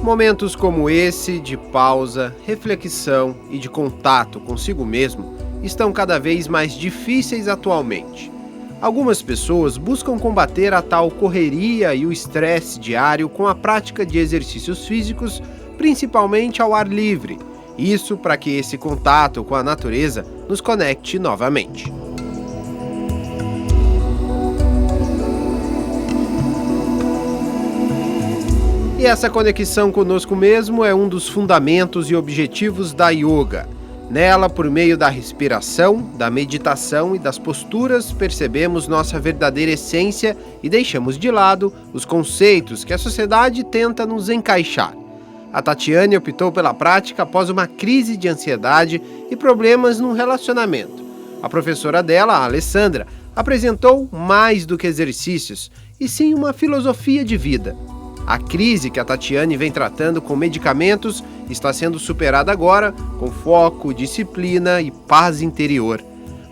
Momentos como esse, de pausa, reflexão e de contato consigo mesmo, estão cada vez mais difíceis atualmente. Algumas pessoas buscam combater a tal correria e o estresse diário com a prática de exercícios físicos, principalmente ao ar livre. Isso para que esse contato com a natureza nos conecte novamente. E essa conexão conosco mesmo é um dos fundamentos e objetivos da yoga. Nela, por meio da respiração, da meditação e das posturas, percebemos nossa verdadeira essência e deixamos de lado os conceitos que a sociedade tenta nos encaixar. A Tatiane optou pela prática após uma crise de ansiedade e problemas no relacionamento. A professora dela, a Alessandra, apresentou mais do que exercícios, e sim uma filosofia de vida. A crise que a Tatiane vem tratando com medicamentos está sendo superada agora com foco, disciplina e paz interior.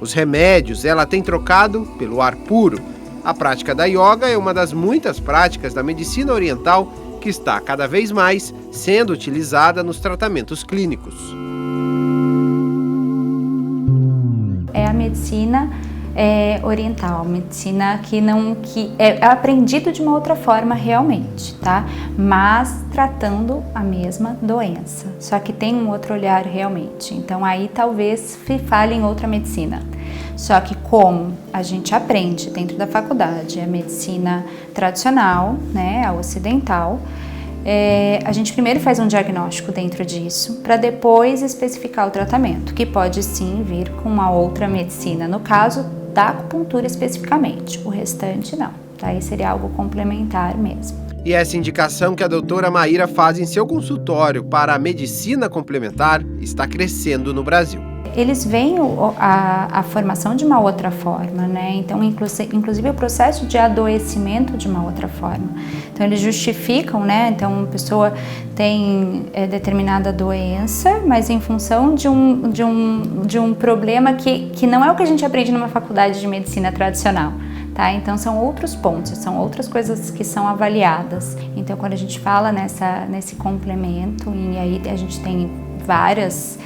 Os remédios ela tem trocado pelo ar puro. A prática da yoga é uma das muitas práticas da medicina oriental que está cada vez mais sendo utilizada nos tratamentos clínicos. É a medicina oriental, medicina que é aprendido de uma outra forma realmente, tá? Mas tratando a mesma doença, só que tem um outro olhar realmente. Então aí talvez fale em outra medicina. Só que como a gente aprende dentro da faculdade a medicina tradicional, né, a ocidental, a gente primeiro faz um diagnóstico dentro disso, para depois especificar o tratamento, que pode sim vir com uma outra medicina, no caso da acupuntura especificamente, o restante não, tá? Aí seria algo complementar mesmo. E essa indicação que a doutora Maíra faz em seu consultório para a medicina complementar está crescendo no Brasil. Eles veem a formação de uma outra forma, né? Então, inclusive o processo de adoecimento de uma outra forma. Então, eles justificam, né? Então, uma pessoa tem determinada doença, mas em função de um problema que não é o que a gente aprende numa faculdade de medicina tradicional. Tá? Então, são outros pontos, são outras coisas que são avaliadas. Então, quando a gente fala nesse complemento, e aí a gente tem várias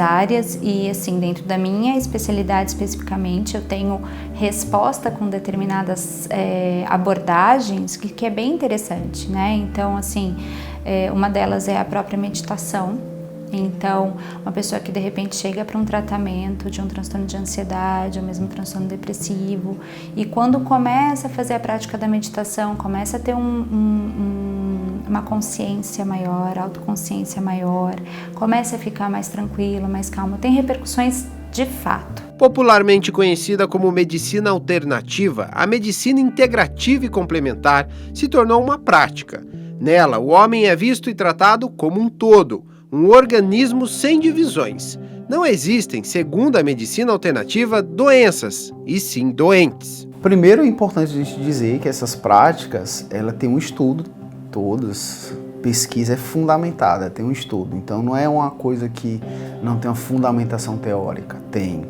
áreas e assim, dentro da minha especialidade especificamente, eu tenho resposta com determinadas abordagens que é bem interessante, né? Então, assim, uma delas é a própria meditação. Então, uma pessoa que de repente chega para um tratamento de um transtorno de ansiedade, ou mesmo um transtorno depressivo, e quando começa a fazer a prática da meditação, começa a ter uma consciência maior, autoconsciência maior, começa a ficar mais tranquilo, mais calmo, tem repercussões de fato. Popularmente conhecida como medicina alternativa, a medicina integrativa e complementar se tornou uma prática. Nela, o homem é visto e tratado como um todo, um organismo sem divisões. Não existem, segundo a medicina alternativa, doenças, e sim doentes. Primeiro é importante a gente dizer que essas práticas, ela tem um estudo, todas, pesquisa é fundamentada, tem um estudo. Então não é uma coisa que não tem uma fundamentação teórica, tem.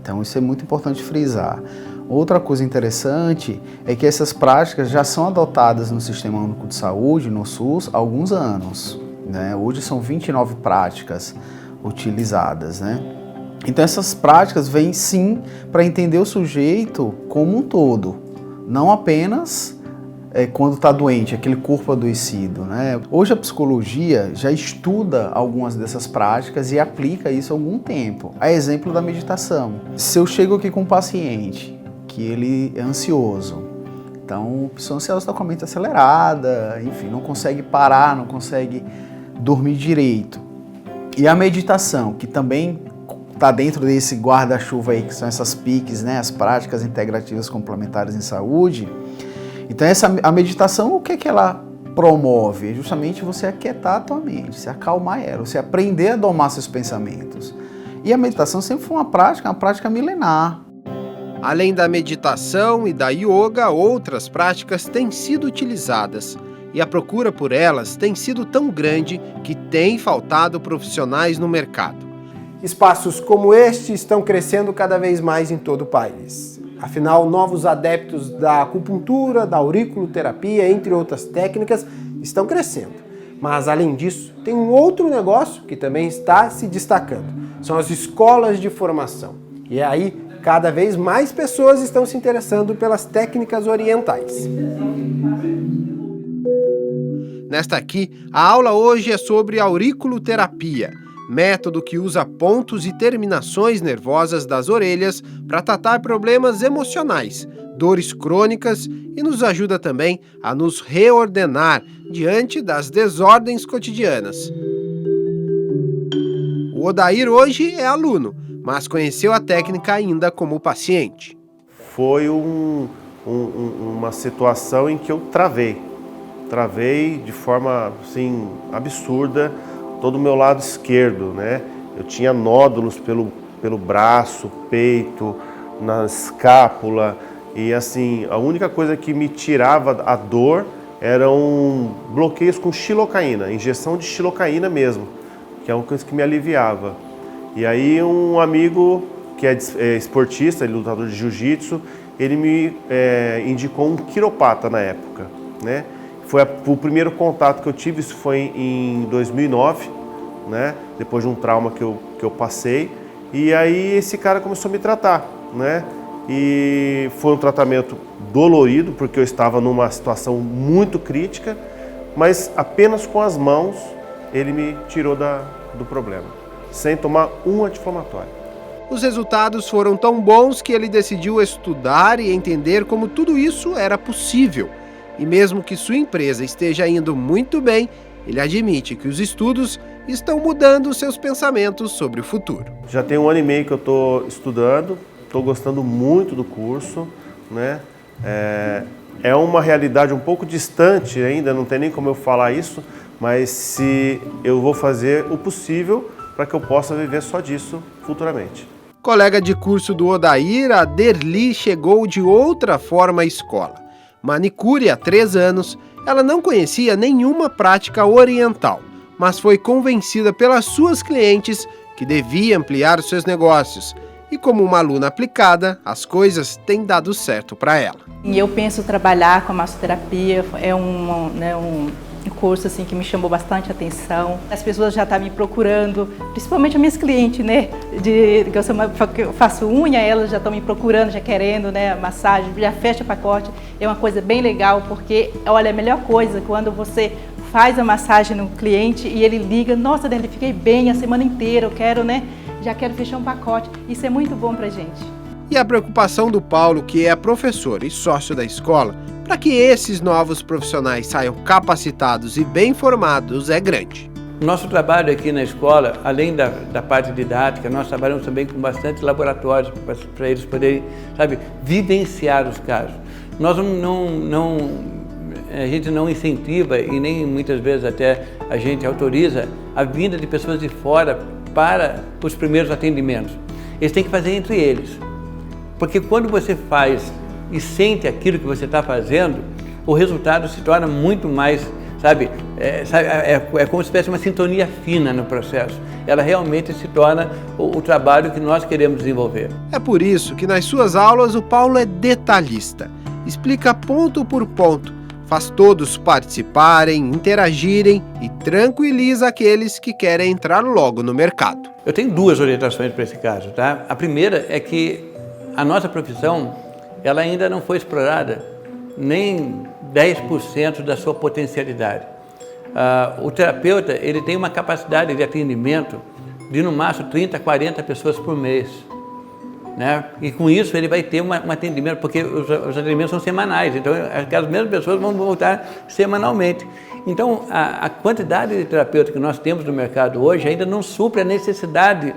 Então isso é muito importante frisar. Outra coisa interessante é que essas práticas já são adotadas no Sistema Único de Saúde, no SUS, há alguns anos. Né? Hoje são 29 práticas utilizadas, né? Então essas práticas vêm sim para entender o sujeito como um todo, não apenas quando está doente, aquele corpo adoecido, né? Hoje a psicologia já estuda algumas dessas práticas e aplica isso há algum tempo. A exemplo da meditação. Se eu chego aqui com um paciente que ele é ansioso, então a pessoa ansiosa está com a mente acelerada, enfim, não consegue parar, não consegue dormir direito. E a meditação, que também está dentro desse guarda-chuva aí, que são essas PICs, né, as práticas integrativas complementares em saúde. Então a meditação, o que ela promove? É justamente você aquietar a tua mente, você acalmar ela, você aprender a domar seus pensamentos. E a meditação sempre foi uma prática milenar. Além da meditação e da yoga, outras práticas têm sido utilizadas. E a procura por elas tem sido tão grande que tem faltado profissionais no mercado. Espaços como este estão crescendo cada vez mais em todo o país. Afinal, novos adeptos da acupuntura, da auriculoterapia, entre outras técnicas, estão crescendo. Mas, além disso, tem um outro negócio que também está se destacando. São as escolas de formação. E aí, cada vez mais pessoas estão se interessando pelas técnicas orientais. Nesta aqui, a aula hoje é sobre auriculoterapia, método que usa pontos e terminações nervosas das orelhas para tratar problemas emocionais, dores crônicas e nos ajuda também a nos reordenar diante das desordens cotidianas. O Odair hoje é aluno, mas conheceu a técnica ainda como paciente. Foi uma situação em que eu travei de forma assim, absurda todo o meu lado esquerdo, né? Eu tinha nódulos pelo braço, peito, na escápula e assim, a única coisa que me tirava a dor eram bloqueios com xilocaína, injeção de xilocaína mesmo, que é uma coisa que me aliviava. E aí um amigo que é esportista, ele é lutador de jiu-jitsu, ele me indicou um quiropata na época, né? Foi o primeiro contato que eu tive, isso foi em 2009, né? Depois de um trauma que eu passei. E aí esse cara começou a me tratar, né? E foi um tratamento dolorido, porque eu estava numa situação muito crítica, mas apenas com as mãos ele me tirou do problema, sem tomar um anti-inflamatório. Os resultados foram tão bons que ele decidiu estudar e entender como tudo isso era possível. E mesmo que sua empresa esteja indo muito bem, ele admite que os estudos estão mudando seus pensamentos sobre o futuro. Já tem 1 ano e meio que eu estou estudando, estou gostando muito do curso, né? É uma realidade um pouco distante ainda, não tem nem como eu falar isso, mas se eu vou fazer o possível para que eu possa viver só disso futuramente. Colega de curso do Odair, a Derli chegou de outra forma à escola. Manicure há 3 anos, ela não conhecia nenhuma prática oriental, mas foi convencida pelas suas clientes que devia ampliar os seus negócios. E como uma aluna aplicada, as coisas têm dado certo para ela. E eu penso trabalhar com a massoterapia, é um curso assim, que me chamou bastante atenção. As pessoas já estão me procurando, principalmente as minhas clientes, né? Eu faço unha, elas já estão me procurando, já querendo, né? Massagem, já fecha pacote. É uma coisa bem legal, porque, olha, a melhor coisa quando você faz a massagem no cliente e ele liga, nossa, Derli, fiquei bem a semana inteira, eu quero, né? Já quero fechar um pacote. Isso é muito bom pra gente. E a preocupação do Paulo, que é professor e sócio da escola, para que esses novos profissionais saiam capacitados e bem formados é grande. Nosso trabalho aqui na escola, além da parte didática, nós trabalhamos também com bastante laboratórios para eles poderem, vivenciar os casos. Nós a gente não incentiva e nem muitas vezes até a gente autoriza a vinda de pessoas de fora para os primeiros atendimentos. Eles têm que fazer entre eles. Porque quando você faz e sente aquilo que você está fazendo, o resultado se torna muito mais, é como se tivesse uma sintonia fina no processo. Ela realmente se torna o trabalho que nós queremos desenvolver. É por isso que nas suas aulas o Paulo é detalhista. Explica ponto por ponto, faz todos participarem, interagirem e tranquiliza aqueles que querem entrar logo no mercado. Eu tenho 2 orientações para esse caso, tá? A primeira é que a nossa profissão, ela ainda não foi explorada nem 10% da sua potencialidade. O terapeuta, ele tem uma capacidade de atendimento de no máximo 30, 40 pessoas por mês, né? E com isso ele vai ter um atendimento, porque os atendimentos são semanais, então aquelas mesmas pessoas vão voltar semanalmente. Então a quantidade de terapeutas que nós temos no mercado hoje ainda não supre a necessidade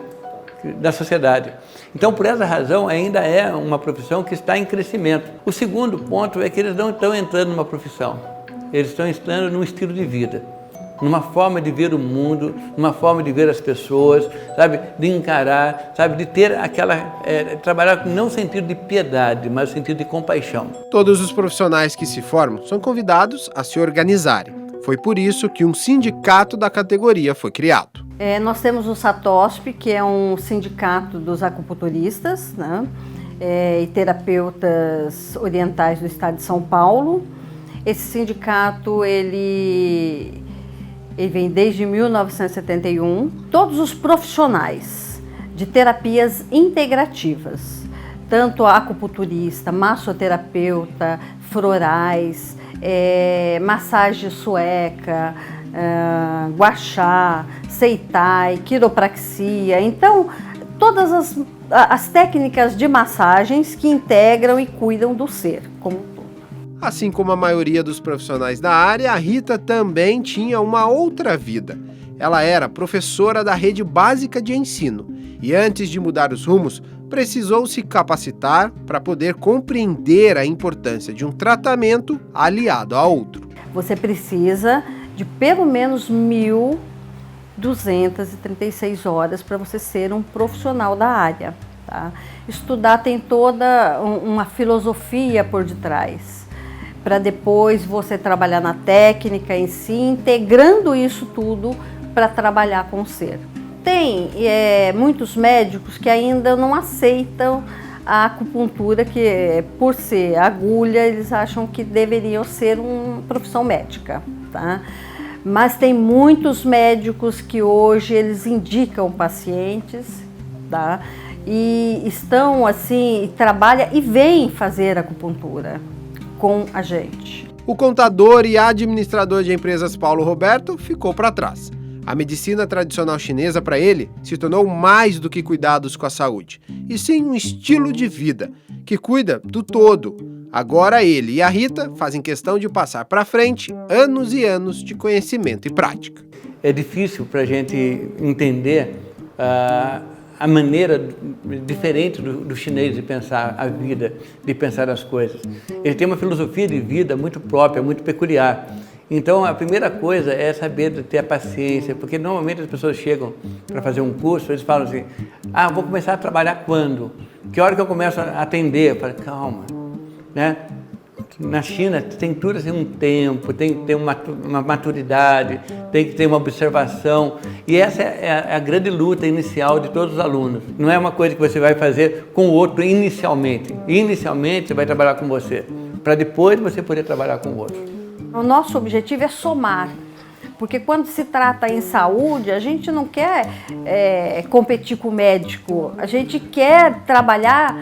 da sociedade. Então, por essa razão, ainda é uma profissão que está em crescimento. O segundo ponto é que eles não estão entrando numa profissão. eles estão ensinando num estilo de vida, numa forma de ver o mundo, numa forma de ver as pessoas, sabe, de encarar, sabe, de ter trabalhar não no sentido de piedade, mas no sentido de compaixão. Todos os profissionais que se formam são convidados a se organizarem. Foi por isso que um sindicato da categoria foi criado. Nós temos o SATOSP, que é um sindicato dos acupunturistas, né, e terapeutas orientais do estado de São Paulo. Esse sindicato, ele vem desde 1971. Todos os profissionais de terapias integrativas, tanto acupunturista, massoterapeuta, florais, massagem sueca, guaxá, seitai, quiropraxia. Então, todas as técnicas de massagens que integram e cuidam do ser como um todo. Assim como a maioria dos profissionais da área, a Rita também tinha uma outra vida. Ela era professora da rede básica de ensino e antes de mudar os rumos, precisou se capacitar para poder compreender a importância de um tratamento aliado a outro. Você precisa de pelo menos 1.236 horas para você ser um profissional da área. Tá? Estudar tem toda uma filosofia por detrás, para depois você trabalhar na técnica em si, integrando isso tudo para trabalhar com o ser. Tem muitos médicos que ainda não aceitam a acupuntura, que por ser agulha, eles acham que deveriam ser uma profissão médica, tá? Mas tem muitos médicos que hoje eles indicam pacientes, tá? E estão assim, trabalham e vêm fazer acupuntura com a gente. O contador e administrador de empresas Paulo Roberto ficou para trás. A medicina tradicional chinesa, para ele, se tornou mais do que cuidados com a saúde, e sim um estilo de vida, que cuida do todo. Agora ele e a Rita fazem questão de passar para frente anos e anos de conhecimento e prática. É difícil para a gente entender a maneira diferente do chinês de pensar a vida, de pensar as coisas. Ele tem uma filosofia de vida muito própria, muito peculiar. Então, a primeira coisa é saber ter a paciência, porque normalmente as pessoas chegam para fazer um curso, eles falam assim, vou começar a trabalhar quando? Que hora que eu começo a atender? Eu falo, calma, né? Na China tem tudo assim um tempo, tem que ter uma maturidade, tem que ter uma observação, e essa é a grande luta inicial de todos os alunos. Não é uma coisa que você vai fazer com o outro inicialmente. Inicialmente você vai trabalhar com você, para depois você poder trabalhar com o outro. O nosso objetivo é somar, porque quando se trata em saúde, a gente não quer competir com o médico, a gente quer trabalhar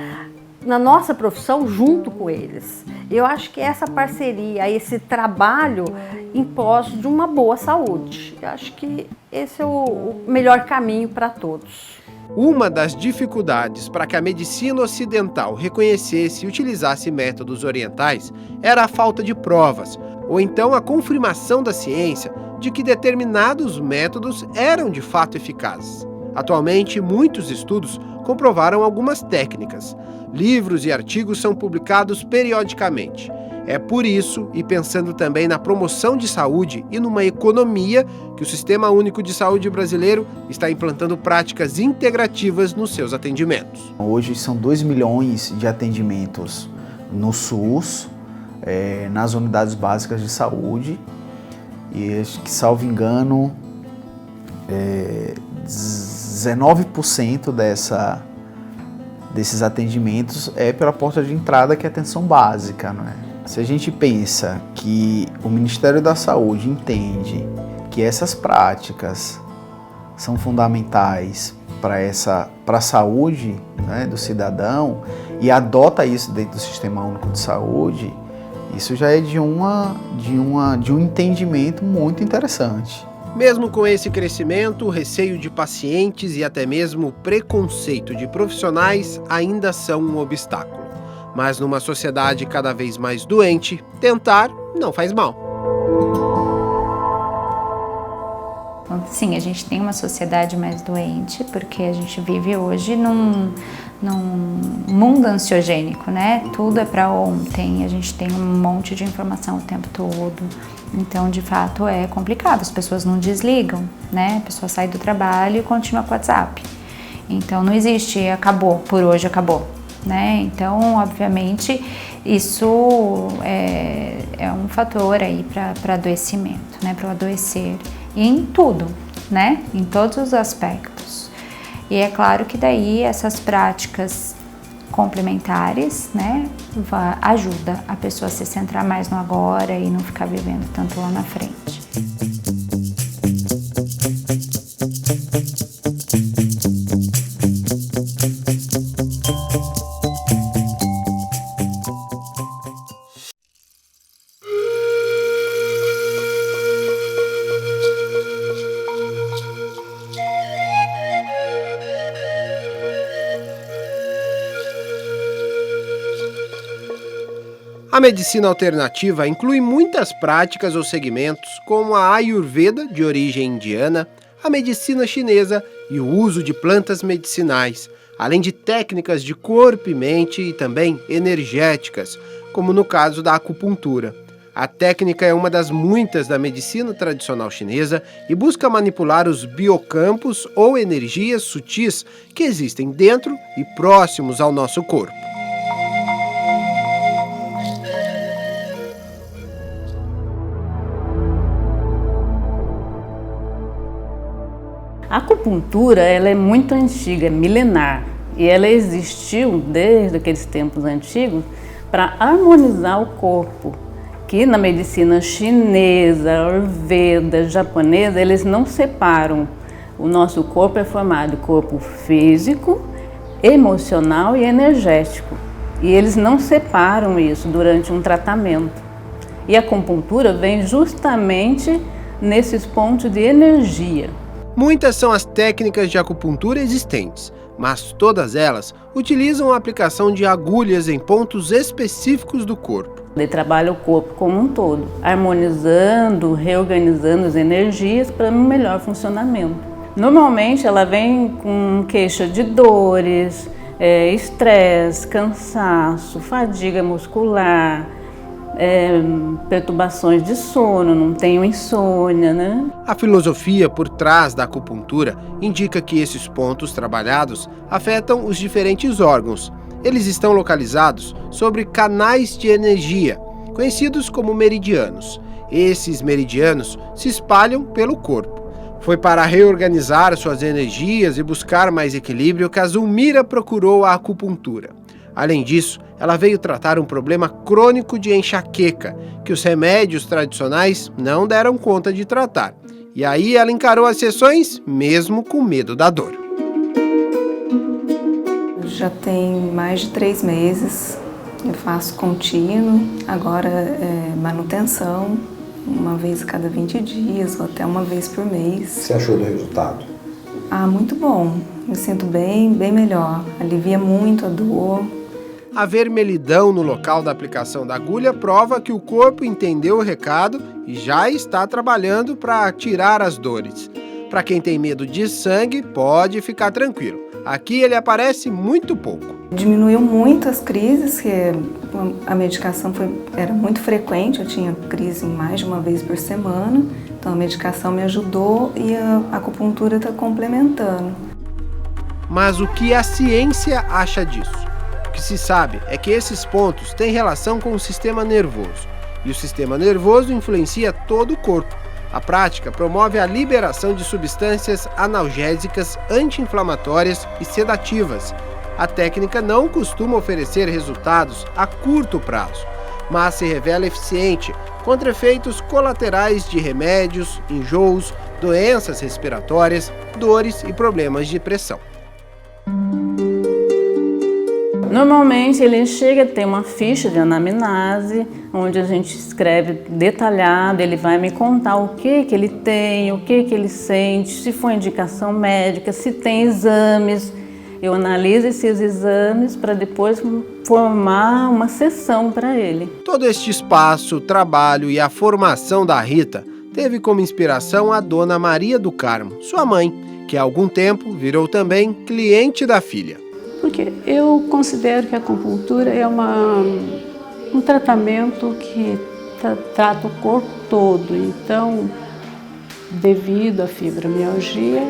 na nossa profissão junto com eles. Eu acho que essa parceria, esse trabalho em pós de uma boa saúde, eu acho que esse é o melhor caminho para todos. Uma das dificuldades para que a medicina ocidental reconhecesse e utilizasse métodos orientais era a falta de provas, ou então a confirmação da ciência de que determinados métodos eram de fato eficazes. Atualmente, muitos estudos comprovaram algumas técnicas. Livros e artigos são publicados periodicamente. É por isso, e pensando também na promoção de saúde e numa economia, que o Sistema Único de Saúde brasileiro está implantando práticas integrativas nos seus atendimentos. Hoje são 2 milhões de atendimentos no SUS, nas unidades básicas de saúde, e acho que, salvo engano, 19% desses atendimentos é pela porta de entrada, que é a atenção básica, não é? Se a gente pensa que o Ministério da Saúde entende que essas práticas são fundamentais para a saúde, né, do cidadão, e adota isso dentro do Sistema Único de Saúde, isso já é de um entendimento muito interessante. Mesmo com esse crescimento, o receio de pacientes e até mesmo o preconceito de profissionais ainda são um obstáculo. Mas numa sociedade cada vez mais doente, tentar não faz mal. Sim, a gente tem uma sociedade mais doente, porque a gente vive hoje num mundo ansiogênico, né? Tudo é para ontem, a gente tem um monte de informação o tempo todo. Então, de fato, é complicado, as pessoas não desligam, né? A pessoa sai do trabalho e continua com o WhatsApp. Então, não existe, acabou, por hoje acabou, né? Então, obviamente, isso é um fator aí para adoecimento, né? Para o adoecer, e em tudo, né? Em todos os aspectos. E é claro que daí essas práticas complementares, né, ajuda a pessoa a se centrar mais no agora e não ficar vivendo tanto lá na frente. A medicina alternativa inclui muitas práticas ou segmentos, como a Ayurveda, de origem indiana, a medicina chinesa e o uso de plantas medicinais, além de técnicas de corpo e mente e também energéticas, como no caso da acupuntura. A técnica é uma das muitas da medicina tradicional chinesa e busca manipular os biocampos ou energias sutis que existem dentro e próximos ao nosso corpo. A acupuntura ela é muito antiga, milenar, e ela existiu desde aqueles tempos antigos para harmonizar o corpo, que na medicina chinesa, ayurveda, japonesa, eles não separam. O nosso corpo é formado de corpo físico, emocional e energético, e eles não separam isso durante um tratamento. E a acupuntura vem justamente nesses pontos de energia. Muitas são as técnicas de acupuntura existentes, mas todas elas utilizam a aplicação de agulhas em pontos específicos do corpo. Ele trabalha o corpo como um todo, harmonizando, reorganizando as energias para um melhor funcionamento. Normalmente ela vem com queixa de dores, estresse, cansaço, fadiga muscular, perturbações de sono, não tenho insônia, né? A filosofia por trás da acupuntura indica que esses pontos trabalhados afetam os diferentes órgãos. Eles estão localizados sobre canais de energia, conhecidos como meridianos. Esses meridianos se espalham pelo corpo. Foi para reorganizar suas energias e buscar mais equilíbrio que a Zulmira procurou a acupuntura. Além disso, ela veio tratar um problema crônico de enxaqueca, que os remédios tradicionais não deram conta de tratar. E aí ela encarou as sessões, mesmo com medo da dor. Já tem mais de 3 meses, eu faço contínuo, agora manutenção, uma vez a cada 20 dias ou até uma vez por mês. O que você achou do resultado? Muito bom, me sinto bem melhor, alivia muito a dor. A vermelhidão no local da aplicação da agulha prova que o corpo entendeu o recado e já está trabalhando para tirar as dores. Para quem tem medo de sangue, pode ficar tranquilo. Aqui ele aparece muito pouco. Diminuiu muito as crises, que a medicação era muito frequente, eu tinha crise mais de uma vez por semana, então a medicação me ajudou e a acupuntura está complementando. Mas o que a ciência acha disso? O que se sabe é que esses pontos têm relação com o sistema nervoso, e o sistema nervoso influencia todo o corpo. A prática promove a liberação de substâncias analgésicas, anti-inflamatórias e sedativas. A técnica não costuma oferecer resultados a curto prazo, mas se revela eficiente contra efeitos colaterais de remédios, enjoos, doenças respiratórias, dores e problemas de pressão. Normalmente ele chega a ter uma ficha de anamnese, onde a gente escreve detalhado, ele vai me contar o que ele tem, o que ele sente, se for indicação médica, se tem exames. Eu analiso esses exames para depois formar uma sessão para ele. Todo este espaço, trabalho e a formação da Rita teve como inspiração a dona Maria do Carmo, sua mãe, que há algum tempo virou também cliente da filha. Porque eu considero que a acupuntura é um tratamento que trata o corpo todo. Então, devido à fibromialgia,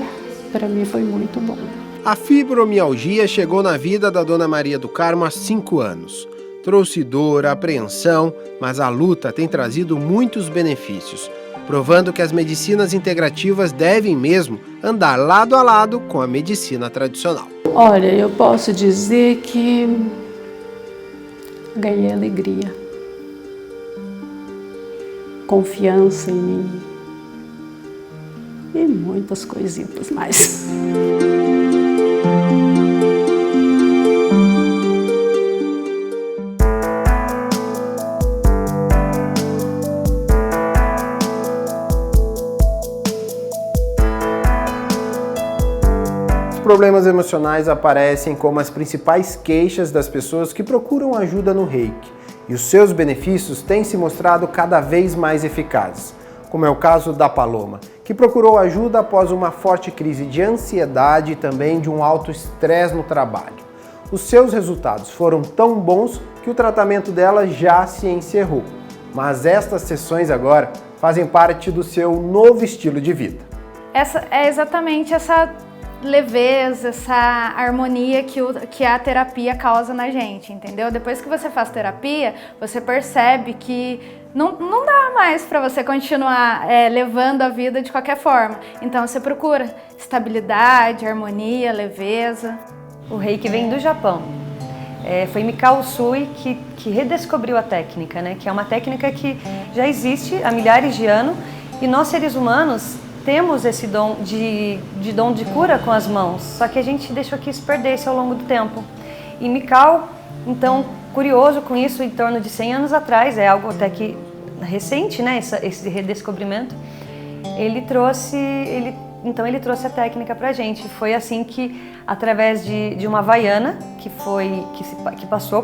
para mim foi muito bom. A fibromialgia chegou na vida da Dona Maria do Carmo há 5 anos. Trouxe dor, apreensão, mas a luta tem trazido muitos benefícios, provando que as medicinas integrativas devem mesmo andar lado a lado com a medicina tradicional. Olha, eu posso dizer que ganhei alegria, confiança em mim e muitas coisitas mais. Problemas emocionais aparecem como as principais queixas das pessoas que procuram ajuda no Reiki, e os seus benefícios têm se mostrado cada vez mais eficazes, como é o caso da Paloma, que procurou ajuda após uma forte crise de ansiedade e também de um alto estresse no trabalho. Os seus resultados foram tão bons que o tratamento dela já se encerrou, mas estas sessões agora fazem parte do seu novo estilo de vida. Essa é exatamente essa leveza, essa harmonia que a terapia causa na gente, entendeu? Depois que você faz terapia, você percebe que não dá mais para você continuar levando a vida de qualquer forma. Então você procura estabilidade, harmonia, leveza. O Reiki vem do Japão. Foi Mikao Usui que redescobriu a técnica, né? Que é uma técnica que já existe há milhares de anos e nós seres humanos temos esse dom de cura com as mãos, só que a gente deixou que isso perdesse ao longo do tempo. E Mikao, então, curioso com isso, em torno de 100 anos atrás, é algo até que recente, né, esse redescobrimento, ele trouxe a técnica pra gente. Foi assim que, através de uma havaiana, que passou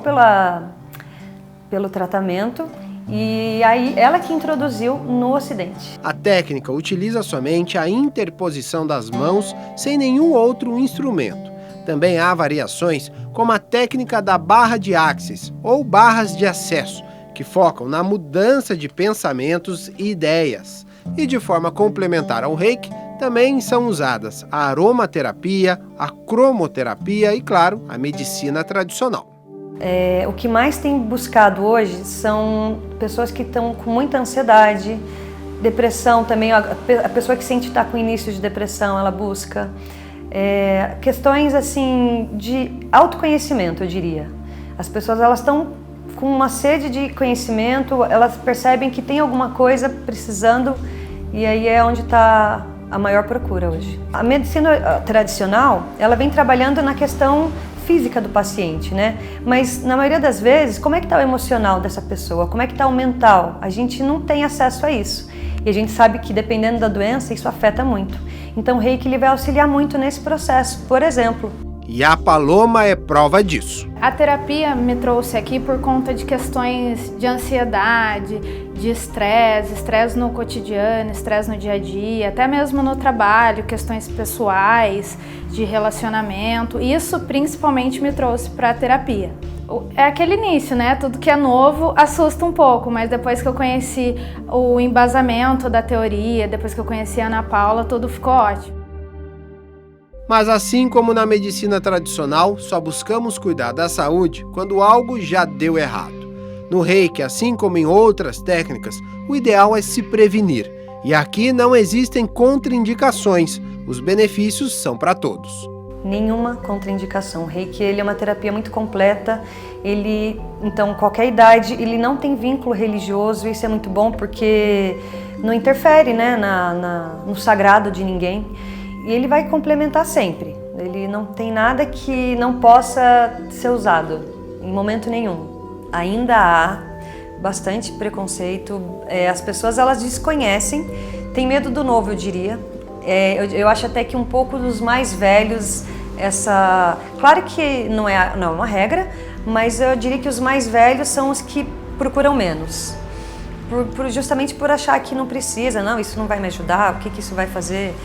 pelo tratamento, e aí ela que introduziu no Ocidente. A técnica utiliza somente a interposição das mãos sem nenhum outro instrumento. Também há variações como a técnica da barra de axis ou barras de acesso, que focam na mudança de pensamentos e ideias. E de forma complementar ao Reiki, também são usadas a aromaterapia, a cromoterapia e, claro, a medicina tradicional. O que mais tem buscado hoje são pessoas que estão com muita ansiedade, depressão também, a pessoa que sente estar com início de depressão, ela busca. Questões assim de autoconhecimento, eu diria. As pessoas elas estão com uma sede de conhecimento, elas percebem que tem alguma coisa precisando e aí é onde está a maior procura hoje. A medicina tradicional, ela vem trabalhando na questão física do paciente, né? Mas na maioria das vezes, como é que está o emocional dessa pessoa? Como é que está o mental? A gente não tem acesso a isso. E a gente sabe que dependendo da doença, isso afeta muito. Então o Reiki ele vai auxiliar muito nesse processo, por exemplo. E a Paloma é prova disso. A terapia me trouxe aqui por conta de questões de ansiedade, de estresse no cotidiano, estresse no dia a dia, até mesmo no trabalho, questões pessoais, de relacionamento. Isso principalmente me trouxe para a terapia. É aquele início, né? Tudo que é novo assusta um pouco, mas depois que eu conheci o embasamento da teoria, depois que eu conheci a Ana Paula, tudo ficou ótimo. Mas assim como na medicina tradicional, só buscamos cuidar da saúde quando algo já deu errado. No Reiki, assim como em outras técnicas, o ideal é se prevenir. E aqui não existem contraindicações, os benefícios são para todos. Nenhuma contraindicação. O Reiki ele é uma terapia muito completa, então qualquer idade, ele não tem vínculo religioso, isso é muito bom porque não interfere, né, no sagrado de ninguém. E ele vai complementar sempre, ele não tem nada que não possa ser usado, em momento nenhum. Ainda há bastante preconceito, as pessoas elas desconhecem, têm medo do novo, eu diria. Eu acho até que um pouco dos mais velhos, claro que não é uma regra, mas eu diria que os mais velhos são os que procuram menos. Justamente por achar que não precisa, não, isso não vai me ajudar, o que isso vai fazer?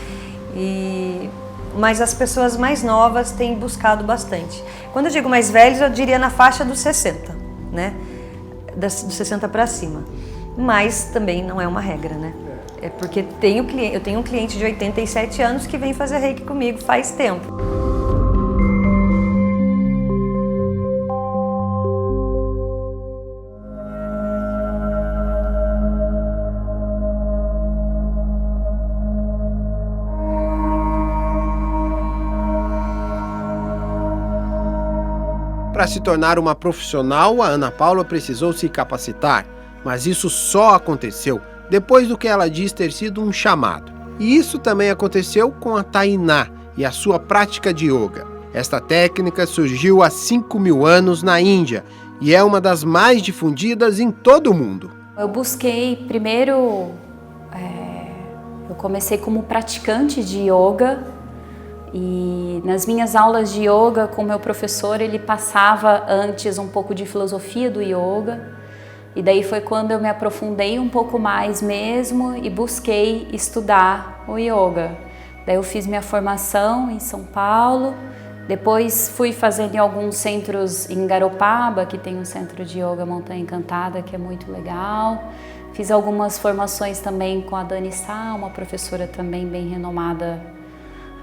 Mas as pessoas mais novas têm buscado bastante. Quando eu digo mais velhos, eu diria na faixa dos 60, né? Dos 60 para cima. mas também não é uma regra, né? É porque eu tenho um cliente de 87 anos que vem fazer reiki comigo faz tempo. Para se tornar uma profissional, a Ana Paula precisou se capacitar, mas isso só aconteceu depois do que ela diz ter sido um chamado. E isso também aconteceu com a Tainá e a sua prática de yoga. Esta técnica surgiu há 5.000 anos na Índia e é uma das mais difundidas em todo o mundo. Eu busquei, primeiro, eu comecei como praticante de yoga. E nas minhas aulas de yoga com meu professor, ele passava antes um pouco de filosofia do yoga. E daí foi quando eu me aprofundei um pouco mais mesmo e busquei estudar o yoga. Daí eu fiz minha formação em São Paulo, depois fui fazendo em alguns centros em Garopaba, que tem um centro de yoga Montanha Encantada, que é muito legal. Fiz algumas formações também com a Dani Sá, uma professora também bem renomada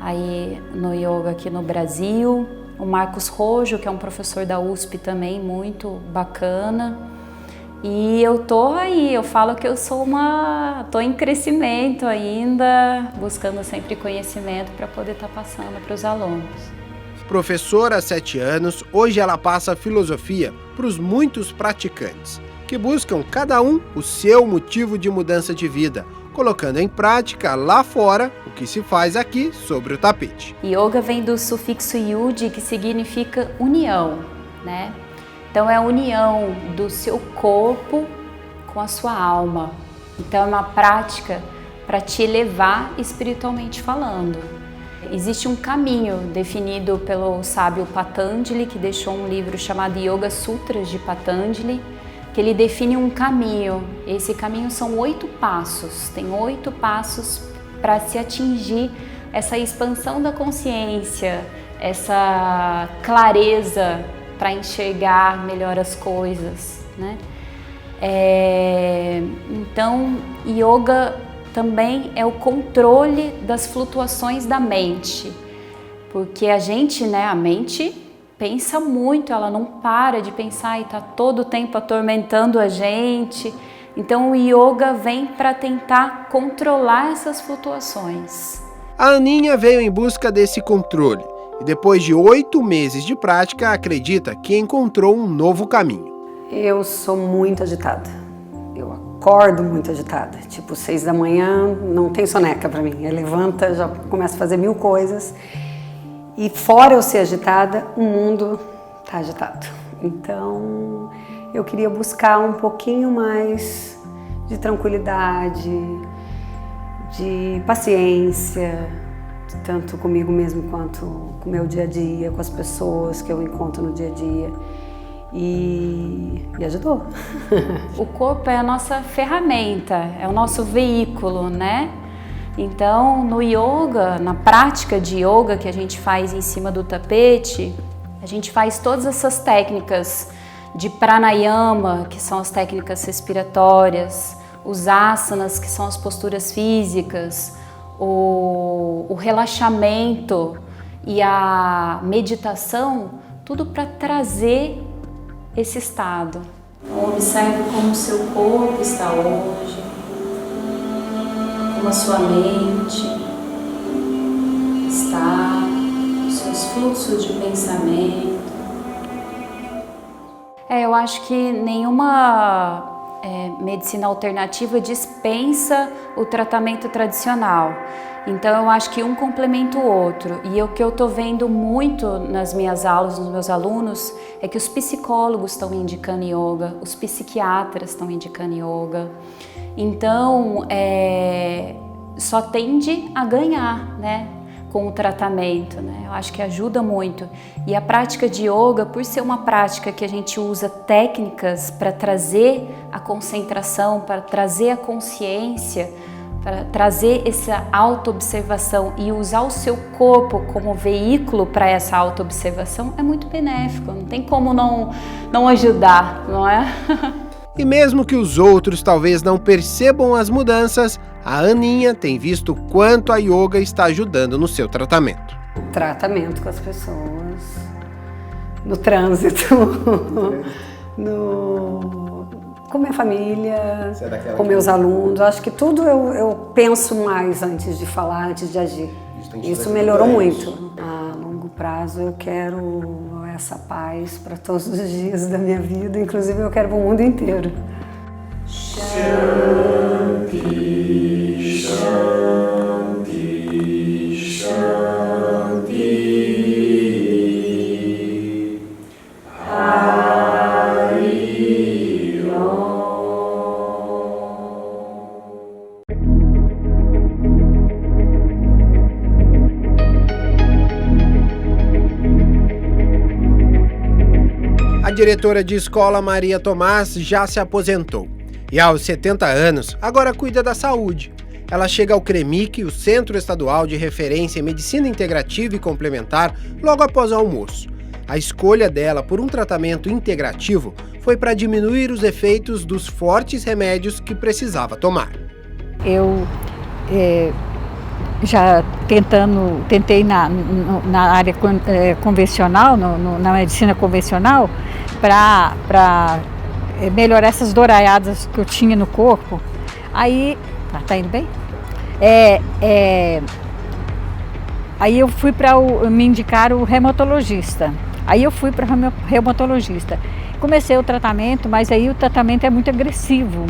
aí no yoga aqui no Brasil, o Marcos Rojo, que é um professor da USP também, muito bacana. E eu tô aí, eu falo que eu tô em crescimento ainda, buscando sempre conhecimento para poder estar passando para os alunos. Professora há 7 anos, hoje ela passa filosofia para os muitos praticantes, que buscam cada um o seu motivo de mudança de vida, colocando em prática lá fora o que se faz aqui sobre o tapete. Yoga vem do sufixo yud, que significa união, né? Então é a união do seu corpo com a sua alma. Então é uma prática para te elevar espiritualmente falando. Existe um caminho definido pelo sábio Patanjali, que deixou um livro chamado Yoga Sutras de Patanjali, que ele define um caminho. Esse caminho são 8 passos, tem 8 passos para se atingir essa expansão da consciência, essa clareza para enxergar melhor as coisas, né? Então, yoga também é o controle das flutuações da mente, porque a gente, né, a mente pensa muito, ela não para de pensar e está todo o tempo atormentando a gente. Então o yoga vem para tentar controlar essas flutuações. A Aninha veio em busca desse controle e depois de 8 meses de prática acredita que encontrou um novo caminho. Eu sou muito agitada, eu acordo muito agitada, tipo 6 da manhã, não tem soneca para mim, levanta, já começa a fazer 1000 coisas. E fora eu ser agitada, o mundo está agitado. Então, eu queria buscar um pouquinho mais de tranquilidade, de paciência, tanto comigo mesmo quanto com o meu dia a dia, com as pessoas que eu encontro no dia a dia. E ajudou. O corpo é a nossa ferramenta, é o nosso veículo, né? Então, no yoga, na prática de yoga que a gente faz em cima do tapete, a gente faz todas essas técnicas de pranayama, que são as técnicas respiratórias, os asanas, que são as posturas físicas, o relaxamento e a meditação, tudo para trazer esse estado. Então, observe como o seu corpo está hoje, como a sua mente está, os seus fluxos de pensamento. Eu acho que nenhuma medicina alternativa dispensa o tratamento tradicional. Então eu acho que um complementa o outro. E o que eu estou vendo muito nas minhas aulas, nos meus alunos, é que os psicólogos estão indicando yoga, os psiquiatras estão indicando yoga. Então, só tende a ganhar, né, com o tratamento, né? Eu acho que ajuda muito. E a prática de yoga, por ser uma prática que a gente usa técnicas para trazer a concentração, para trazer a consciência, para trazer essa autoobservação e usar o seu corpo como veículo para essa autoobservação, é muito benéfico. Não tem como não ajudar, não é? E mesmo que os outros talvez não percebam as mudanças, a Aninha tem visto o quanto a yoga está ajudando no seu tratamento. Tratamento com as pessoas, no trânsito, com minha família, com meus alunos. Acho que tudo eu penso mais antes de falar, antes de agir. Isso melhorou muito. A longo prazo eu quero essa paz para todos os dias da minha vida, inclusive eu quero para o mundo inteiro. Shanti, Shanti, Shanti. Hari Om. A diretora de escola Maria Tomás já se aposentou e aos 70 anos agora cuida da saúde. Ela chega ao CREMIC, o Centro Estadual de Referência em Medicina Integrativa e Complementar, logo após o almoço. A escolha dela por um tratamento integrativo foi para diminuir os efeitos dos fortes remédios que precisava tomar. Eu já tentei na área convencional, na medicina convencional, para melhorar essas doraiadas que eu tinha no corpo. Aí, tá indo bem? Aí eu fui me indicar o reumatologista. Aí eu fui para o reumatologista. Comecei o tratamento, mas aí o tratamento é muito agressivo,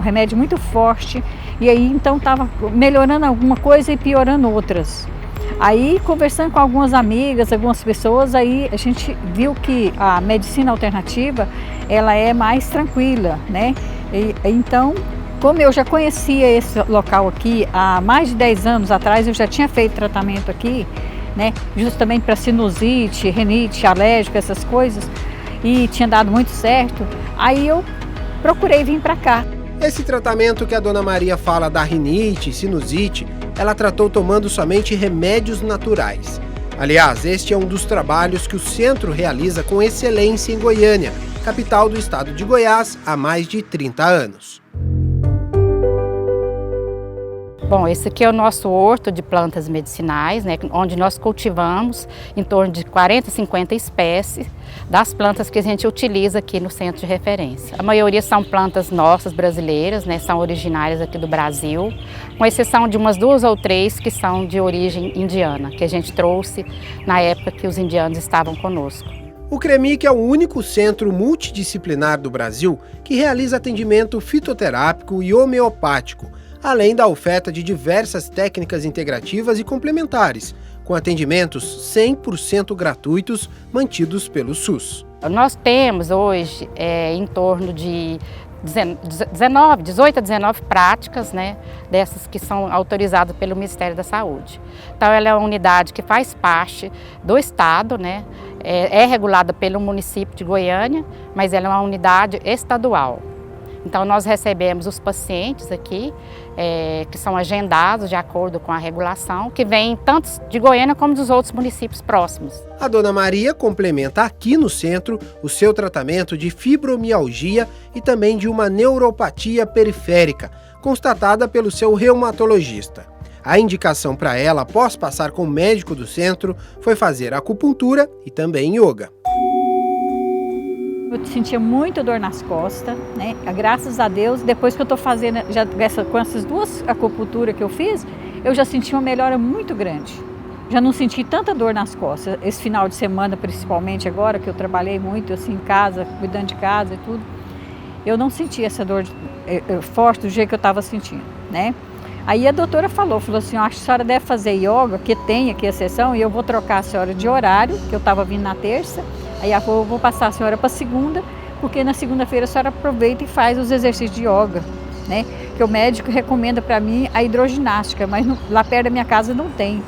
remédio muito forte. E aí então estava melhorando alguma coisa e piorando outras. Aí conversando com algumas amigas, algumas pessoas, aí a gente viu que a medicina alternativa, ela é mais tranquila, né? Então, como eu já conhecia esse local aqui há mais de 10 anos atrás, eu já tinha feito tratamento aqui, né? Justamente para sinusite, rinite, alérgico, essas coisas, e tinha dado muito certo. Aí eu procurei vir para cá. Esse tratamento que a dona Maria fala da rinite e sinusite, ela tratou tomando somente remédios naturais. Aliás, este é um dos trabalhos que o centro realiza com excelência em Goiânia, capital do estado de Goiás, há mais de 30 anos. Bom, esse aqui é o nosso horto de plantas medicinais, né, onde nós cultivamos em torno de 40, 50 espécies das plantas que a gente utiliza aqui no centro de referência. A maioria são plantas nossas, brasileiras, né, são originárias aqui do Brasil, com exceção de umas 2 ou 3 que são de origem indiana, que a gente trouxe na época que os indianos estavam conosco. O CREMIC é o único centro multidisciplinar do Brasil que realiza atendimento fitoterápico e homeopático, além da oferta de diversas técnicas integrativas e complementares, com atendimentos 100% gratuitos mantidos pelo SUS. Nós temos hoje em torno de 18 a 19 práticas, né, dessas que são autorizadas pelo Ministério da Saúde. Então ela é uma unidade que faz parte do estado, né, é regulada pelo município de Goiânia, mas ela é uma unidade estadual. Então nós recebemos os pacientes aqui, que são agendados de acordo com a regulação, que vêm tanto de Goiânia como dos outros municípios próximos. A dona Maria complementa aqui no centro o seu tratamento de fibromialgia e também de uma neuropatia periférica, constatada pelo seu reumatologista. A indicação para ela, após passar com o médico do centro, foi fazer acupuntura e também yoga. Eu sentia muita dor nas costas, né? Graças a Deus, depois que eu estou fazendo, com essas 2 acupunturas que eu fiz, eu já senti uma melhora muito grande. Já não senti tanta dor nas costas. Esse final de semana, principalmente agora, que eu trabalhei muito assim em casa, cuidando de casa e tudo, eu não senti essa dor forte do jeito que eu estava sentindo, né? Aí a doutora falou assim, acho que a senhora deve fazer yoga, que tem aqui a sessão, e eu vou trocar a senhora de horário, que eu estava vindo na terça. Aí eu vou passar a senhora para segunda, porque na segunda-feira a senhora aproveita e faz os exercícios de yoga, né? Que o médico recomenda para mim a hidroginástica, mas lá perto da minha casa não tem.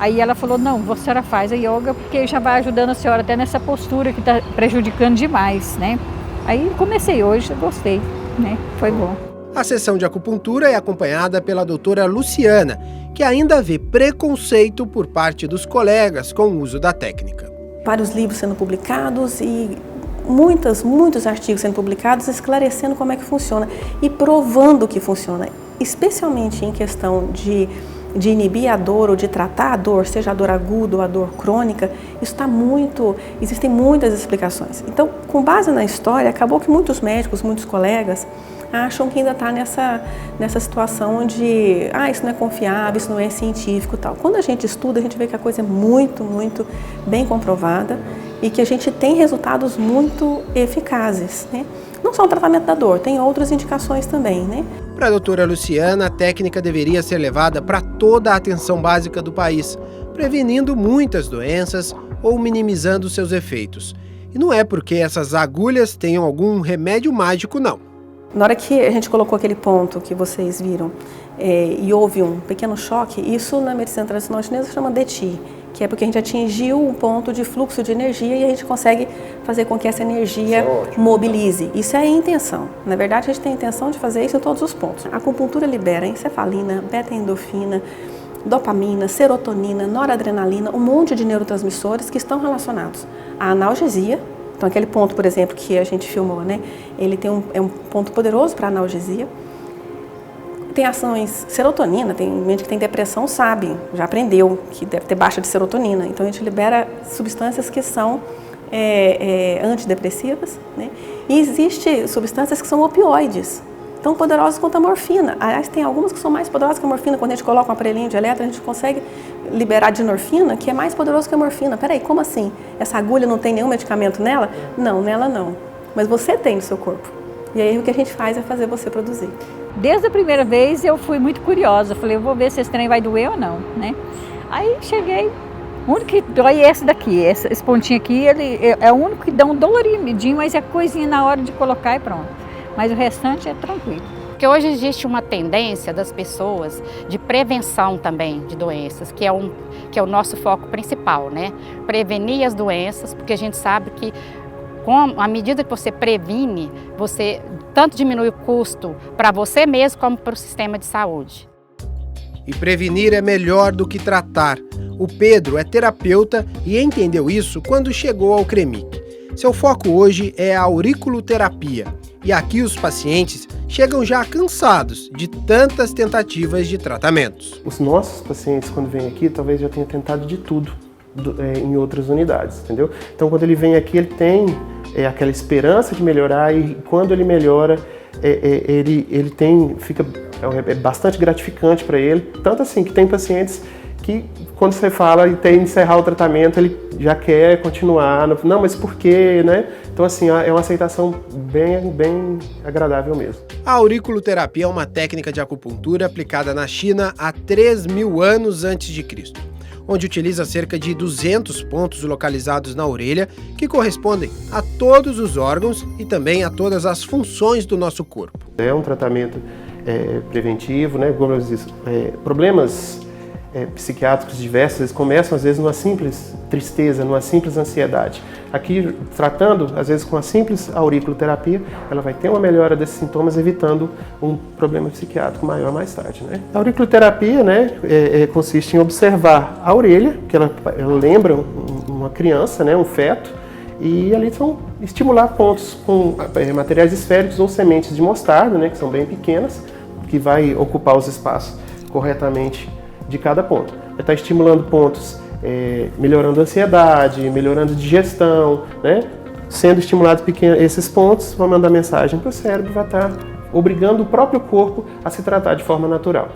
Aí ela falou, não, a senhora faz a yoga, porque já vai ajudando a senhora até nessa postura que está prejudicando demais, né? Aí comecei hoje, gostei, né? Foi bom. A sessão de acupuntura é acompanhada pela doutora Luciana, que ainda vê preconceito por parte dos colegas com o uso da técnica. Vários livros sendo publicados e muitos artigos sendo publicados esclarecendo como é que funciona e provando que funciona, especialmente em questão de inibir a dor ou de tratar a dor, seja a dor aguda ou a dor crônica. Isso existem muitas explicações. Então, com base na história, acabou que muitos médicos, muitos colegas acham que ainda está nessa situação onde isso não é confiável, isso não é científico e tal. Quando a gente estuda, a gente vê que a coisa é muito bem comprovada e que a gente tem resultados muito eficazes, né? Não só o tratamento da dor, tem outras indicações também, né? Para a doutora Luciana, a técnica deveria ser levada para toda a atenção básica do país, prevenindo muitas doenças ou minimizando seus efeitos. E não é porque essas agulhas tenham algum remédio mágico, não. Na hora que a gente colocou aquele ponto que vocês viram e houve um pequeno choque, isso na medicina tradicional chinesa chama de qi, que é porque a gente atingiu um ponto de fluxo de energia e a gente consegue fazer com que essa energia mobilize. Isso é a intenção. Na verdade, a gente tem a intenção de fazer isso em todos os pontos. A acupuntura libera encefalina, beta-endorfina, dopamina, serotonina, noradrenalina, um monte de neurotransmissores que estão relacionados à analgesia. Então, aquele ponto, por exemplo, que a gente filmou, né? Ele tem um ponto poderoso para analgesia. Tem ações, serotonina, tem gente que tem depressão, sabe, já aprendeu que deve ter baixa de serotonina. Então, a gente libera substâncias que são antidepressivas, né? E existem substâncias que são opioides, tão poderosas quanto a morfina. Aliás, tem algumas que são mais poderosas que a morfina. Quando a gente coloca um aparelhinho de elétron, a gente consegue liberar dinorfina, que é mais poderoso que a morfina. Peraí, como assim? Essa agulha não tem nenhum medicamento nela? Não, nela não. Mas você tem no seu corpo. E aí o que a gente faz é fazer você produzir. Desde a primeira vez eu fui muito curiosa. Falei, eu vou ver se esse trem vai doer ou não, né? Aí cheguei, o único que dói é esse daqui. Esse pontinho aqui, ele é o único que dá um doloridinho, mas é coisinha na hora de colocar e pronto. Mas o restante é tranquilo. Porque hoje existe uma tendência das pessoas de prevenção também de doenças, que é o nosso foco principal, né? Prevenir as doenças, porque a gente sabe que à medida que você previne, você tanto diminui o custo para você mesmo como para o sistema de saúde. E prevenir é melhor do que tratar. O Pedro é terapeuta e entendeu isso quando chegou ao CREMIC. Seu foco hoje é a auriculoterapia. E aqui os pacientes chegam já cansados de tantas tentativas de tratamentos. Os nossos pacientes, quando vêm aqui, talvez já tenham tentado de tudo em outras unidades, entendeu? Então, quando ele vem aqui, ele tem aquela esperança de melhorar e quando ele melhora, fica bastante gratificante para ele. Tanto assim que tem pacientes que, quando você fala e tem que encerrar o tratamento, ele já quer continuar. Não, mas por quê, né? Então, assim, é uma aceitação bem agradável mesmo. A auriculoterapia é uma técnica de acupuntura aplicada na China há 3.000 anos antes de Cristo, onde utiliza cerca de 200 pontos localizados na orelha que correspondem a todos os órgãos e também a todas as funções do nosso corpo. É um tratamento preventivo, né? Problemas psiquiátricos diversos, eles começam às vezes numa simples tristeza, numa simples ansiedade. Aqui, tratando, às vezes com a simples auriculoterapia, ela vai ter uma melhora desses sintomas, evitando um problema psiquiátrico maior mais tarde, né? A auriculoterapia, né, consiste em observar a orelha, que ela lembra uma criança, né, um feto, e ali são estimular pontos com materiais esféricos ou sementes de mostarda, né, que são bem pequenas, que vai ocupar os espaços corretamente de cada ponto. Vai estar estimulando pontos, melhorando a ansiedade, melhorando a digestão, né? Sendo estimulados esses pontos, vão mandar mensagem para o cérebro, vai estar obrigando o próprio corpo a se tratar de forma natural.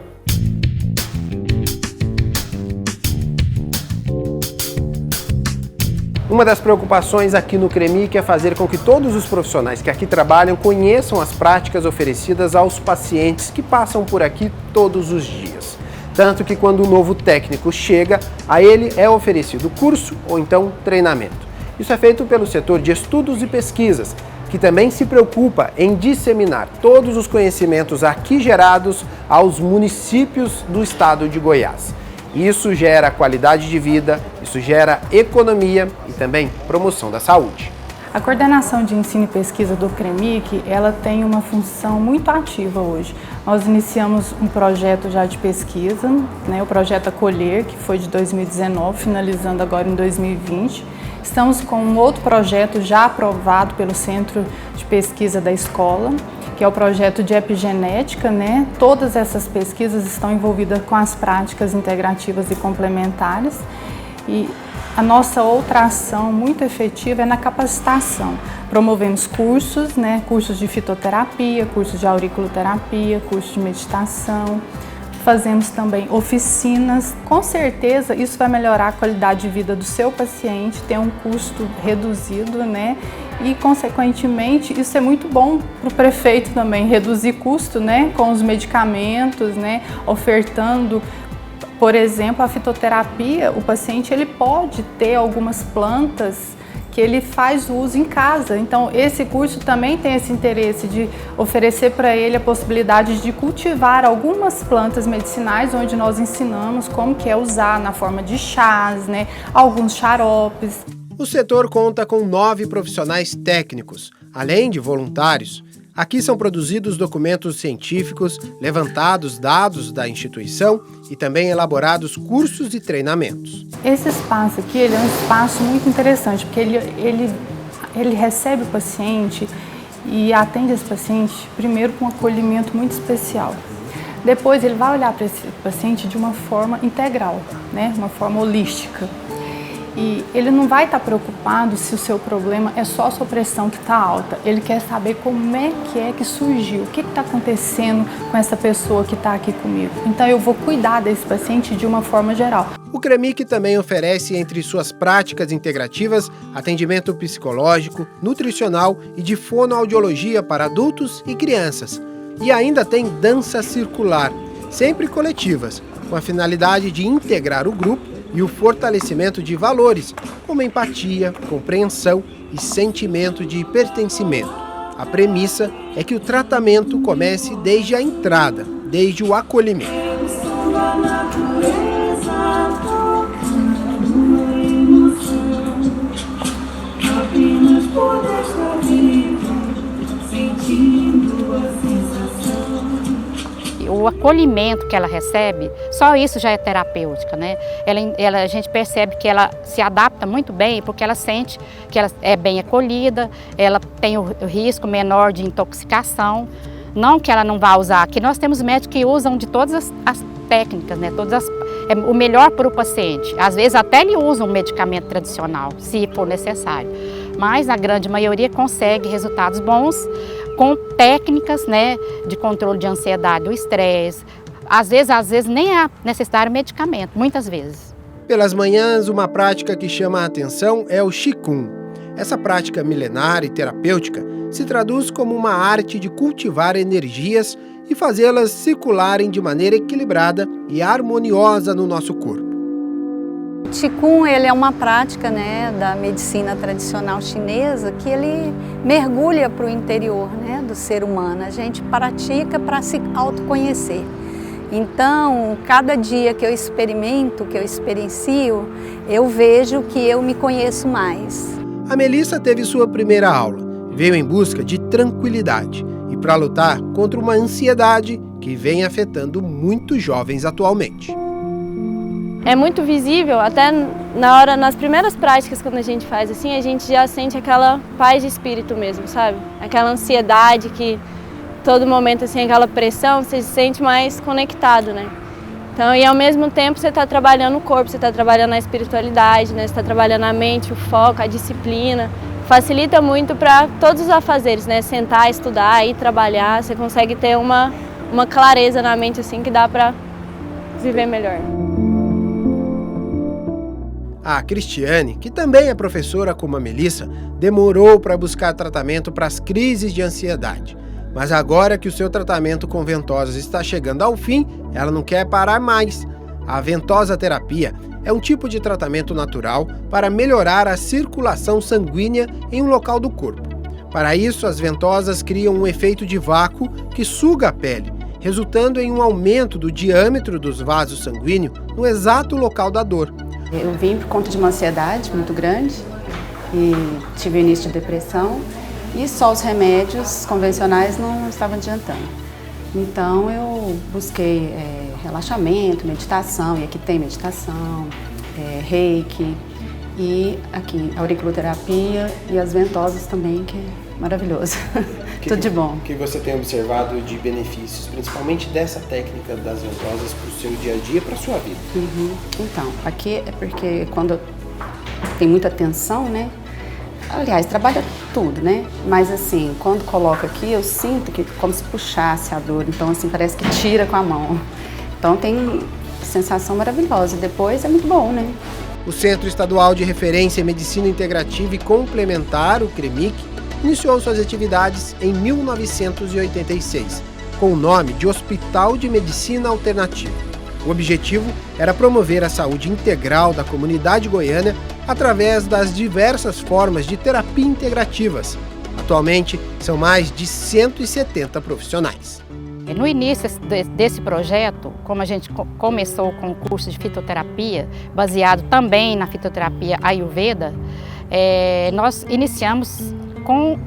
Uma das preocupações aqui no CREMIC é fazer com que todos os profissionais que aqui trabalham conheçam as práticas oferecidas aos pacientes que passam por aqui todos os dias. Tanto que quando um novo técnico chega, a ele é oferecido curso ou então treinamento. Isso é feito pelo setor de estudos e pesquisas, que também se preocupa em disseminar todos os conhecimentos aqui gerados aos municípios do estado de Goiás. Isso gera qualidade de vida, isso gera economia e também promoção da saúde. A coordenação de ensino e pesquisa do CREMIC, ela tem uma função muito ativa hoje. Nós iniciamos um projeto já de pesquisa, né, o projeto Acolher, que foi de 2019, finalizando agora em 2020, Estamos com um outro projeto já aprovado pelo Centro de Pesquisa da escola, que é o projeto de epigenética, né? Todas essas pesquisas estão envolvidas com as práticas integrativas e complementares. E a nossa outra ação muito efetiva é na capacitação. Promovemos cursos, né? Cursos de fitoterapia, cursos de auriculoterapia, cursos de meditação. Fazemos também oficinas. Com certeza isso vai melhorar a qualidade de vida do seu paciente, tem um custo reduzido, né? E consequentemente isso é muito bom para o prefeito também, reduzir custo, né? Com os medicamentos, né? Ofertando, por exemplo, a fitoterapia, o paciente ele pode ter algumas plantas que ele faz uso em casa. Então, esse curso também tem esse interesse de oferecer para ele a possibilidade de cultivar algumas plantas medicinais, onde nós ensinamos como que é usar na forma de chás, né, alguns xaropes. O setor conta com 9 profissionais técnicos, além de voluntários. Aqui são produzidos documentos científicos, levantados dados da instituição e também elaborados cursos e treinamentos. Esse espaço aqui ele é um espaço muito interessante, porque ele recebe o paciente e atende esse paciente primeiro com um acolhimento muito especial. Depois ele vai olhar para esse paciente de uma forma integral, né? Uma forma holística. E ele não vai estar preocupado se o seu problema é só a sua pressão que está alta. Ele quer saber como é que surgiu, o que está acontecendo com essa pessoa que está aqui comigo. Então eu vou cuidar desse paciente de uma forma geral. O CREMIC também oferece, entre suas práticas integrativas, atendimento psicológico, nutricional e de fonoaudiologia para adultos e crianças. E ainda tem dança circular, sempre coletivas, com a finalidade de integrar o grupo e o fortalecimento de valores, como empatia, compreensão e sentimento de pertencimento. A premissa é que o tratamento comece desde a entrada, desde o acolhimento. O acolhimento que ela recebe, só isso já é terapêutica, né? A gente percebe que ela se adapta muito bem porque ela sente que ela é bem acolhida, ela tem o risco menor de intoxicação. Não que ela não vá usar, que nós temos médicos que usam de todas as técnicas, né? É o melhor para o paciente. Às vezes até ele usa um medicamento tradicional, se for necessário. Mas a grande maioria consegue resultados bons com técnicas, né, de controle de ansiedade, do estresse. Às vezes nem é necessário medicamento, muitas vezes. Pelas manhãs, uma prática que chama a atenção é o Qigong. Essa prática milenar e terapêutica se traduz como uma arte de cultivar energias e fazê-las circularem de maneira equilibrada e harmoniosa no nosso corpo. O Qigong ele é uma prática, né, da medicina tradicional chinesa que ele mergulha para o interior, né, do ser humano. A gente pratica para se autoconhecer. Então, cada dia que eu experimento, que eu experiencio, eu vejo que eu me conheço mais. A Melissa teve sua primeira aula, veio em busca de tranquilidade e para lutar contra uma ansiedade que vem afetando muitos jovens atualmente. É muito visível, até nas primeiras práticas quando a gente faz assim, a gente já sente aquela paz de espírito mesmo, sabe? Aquela ansiedade que todo momento assim, aquela pressão, você se sente mais conectado, né? Então, e ao mesmo tempo você está trabalhando o corpo, você está trabalhando a espiritualidade, né? Você está trabalhando a mente, o foco, a disciplina. Facilita muito para todos os afazeres, né? Sentar, estudar, ir trabalhar, você consegue ter uma clareza na mente assim que dá para viver melhor. A Cristiane, que também é professora como a Melissa, demorou para buscar tratamento para as crises de ansiedade. Mas agora que o seu tratamento com ventosas está chegando ao fim, ela não quer parar mais. A ventosa terapia é um tipo de tratamento natural para melhorar a circulação sanguínea em um local do corpo. Para isso, as ventosas criam um efeito de vácuo que suga a pele, resultando em um aumento do diâmetro dos vasos sanguíneos no exato local da dor. Eu vim por conta de uma ansiedade muito grande e tive início de depressão e só os remédios convencionais não estavam adiantando. Então eu busquei relaxamento, meditação, e aqui tem meditação, reiki, E aqui, a auriculoterapia e as ventosas também, que é maravilhoso. Tudo de bom. O que você tem observado de benefícios, principalmente dessa técnica das ventosas para o seu dia a dia, para a sua vida? Então, aqui é porque quando tem muita tensão, né? Aliás, trabalha tudo, né? Mas assim, quando coloca aqui, eu sinto que como se puxasse a dor. Então, assim, parece que tira com a mão. Então, tem sensação maravilhosa. Depois é muito bom, né? O Centro Estadual de Referência em Medicina Integrativa e Complementar, o CREMIC, iniciou suas atividades em 1986, com o nome de Hospital de Medicina Alternativa. O objetivo era promover a saúde integral da comunidade goiana através das diversas formas de terapia integrativas. Atualmente, são mais de 170 profissionais. No início desse projeto, como a gente começou com o curso de fitoterapia, baseado também na fitoterapia Ayurveda, nós iniciamos como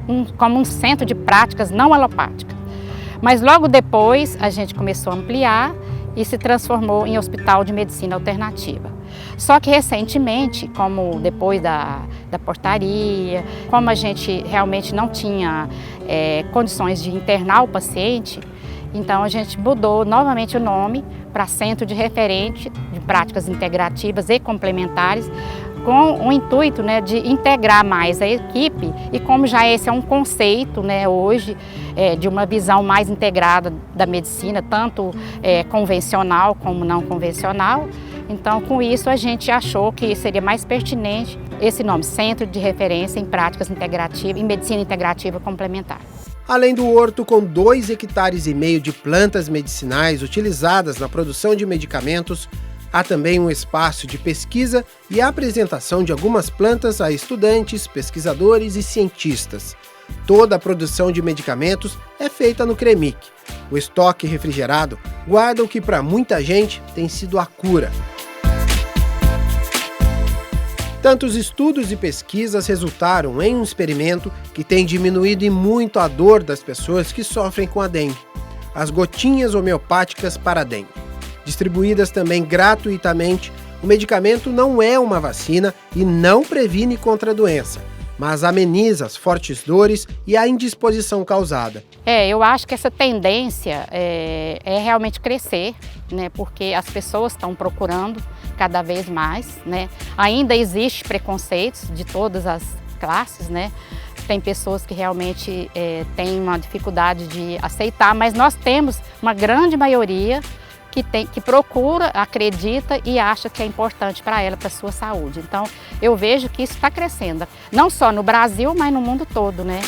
um centro de práticas não alopáticas. Mas logo depois a gente começou a ampliar e se transformou em Hospital de Medicina Alternativa. Só que recentemente, como depois da portaria, como a gente realmente não tinha condições de internar o paciente, então a gente mudou novamente o nome para Centro de Referente de Práticas Integrativas e Complementares, com o intuito, né, de integrar mais a equipe, e como já esse é um conceito, né, hoje, de uma visão mais integrada da medicina, tanto convencional como não convencional, então com isso a gente achou que seria mais pertinente esse nome, Centro de Referência em Práticas Integrativas, em Medicina Integrativa Complementar. Além do horto com 2,5 hectares de plantas medicinais utilizadas na produção de medicamentos, há também um espaço de pesquisa e apresentação de algumas plantas a estudantes, pesquisadores e cientistas. Toda a produção de medicamentos é feita no CREMIC. O estoque refrigerado guarda o que para muita gente tem sido a cura. Tantos estudos e pesquisas resultaram em um experimento que tem diminuído e muito a dor das pessoas que sofrem com a dengue. As gotinhas homeopáticas para a dengue. Distribuídas também gratuitamente, o medicamento não é uma vacina e não previne contra a doença, mas ameniza as fortes dores e a indisposição causada. Eu acho que essa tendência é realmente crescer, né, porque as pessoas estão procurando cada vez mais, né. Ainda existe preconceitos de todas as classes, né. Tem pessoas que realmente têm uma dificuldade de aceitar, mas nós temos uma grande maioria que procura, acredita e acha que é importante para ela, para a sua saúde. Então, eu vejo que isso está crescendo, não só no Brasil, mas no mundo todo, né?